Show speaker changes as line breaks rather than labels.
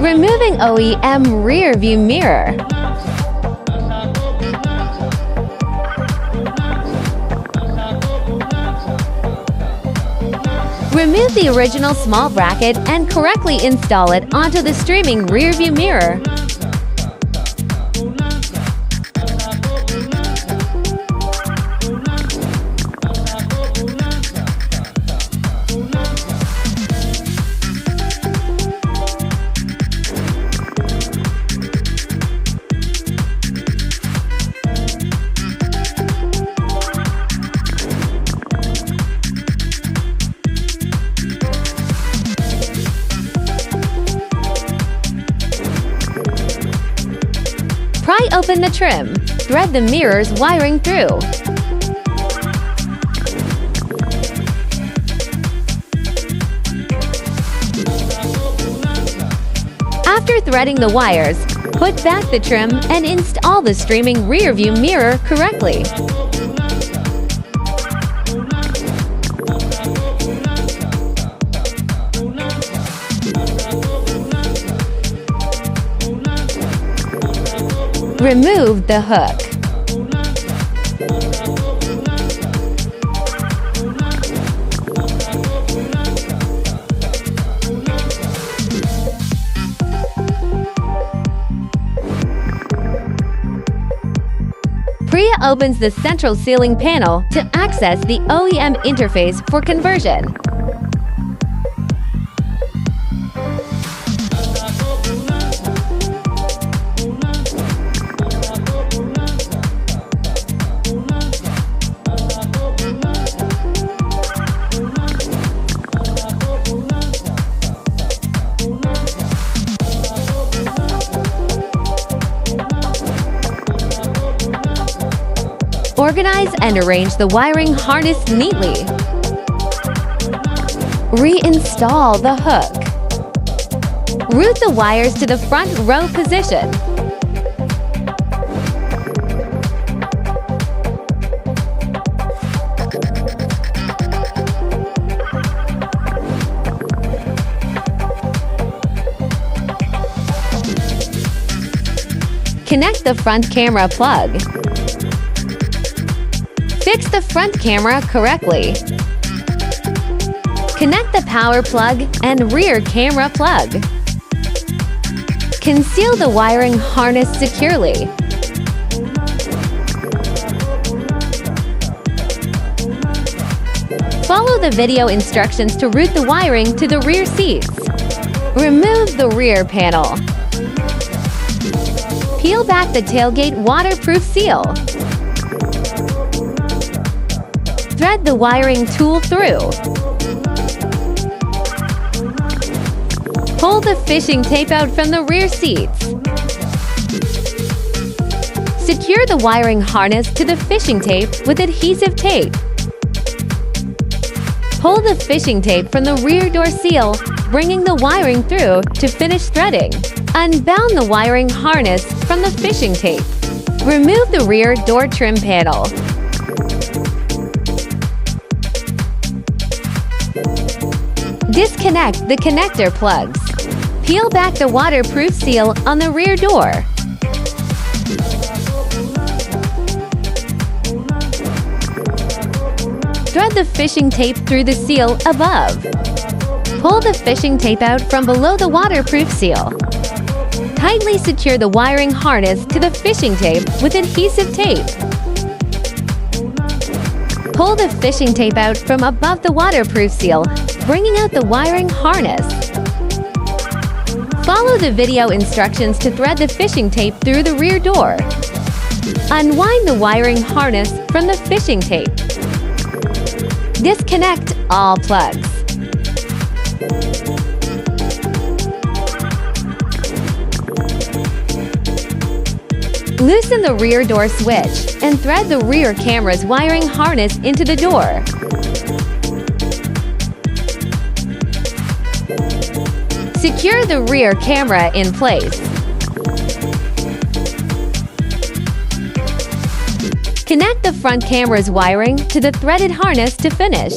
Removing OEM rear view mirror. Remove the original small bracket and correctly install it onto the streaming rear view mirror. Pry open the trim. Thread the mirror's wiring through. After threading the wires, put back the trim and install the streaming rear view mirror correctly. Remove the hook. Priya opens the central ceiling panel to access the OEM interface for conversion. Organize and arrange the wiring harness neatly. Reinstall the hook. Route the wires to the front row position. Connect the front camera plug. Fix the front camera correctly. Connect the power plug and rear camera plug. Conceal the wiring harness securely. Follow the video instructions to route the wiring to the rear seats. Remove the rear panel. Peel back the tailgate waterproof seal. Thread the wiring tool through. Pull the fishing tape out from the rear seats. Secure the wiring harness to the fishing tape with adhesive tape. Pull the fishing tape from the rear door seal, bringing the wiring through to finish threading. Unbound the wiring harness from the fishing tape. Remove the rear door trim panel. Disconnect the connector plugs. Peel back the waterproof seal on the rear door. Thread the fishing tape through the seal above. Pull the fishing tape out from below the waterproof seal. Tightly secure the wiring harness to the fishing tape with adhesive tape. Pull the fishing tape out from above the waterproof seal, bringing out the wiring harness. Follow the video instructions to thread the fishing tape through the rear door. Unwind the wiring harness from the fishing tape. Disconnect all plugs. Loosen the rear door switch and thread the rear camera's wiring harness into the door. Secure the rear camera in place. Connect the front camera's wiring to the threaded harness to finish.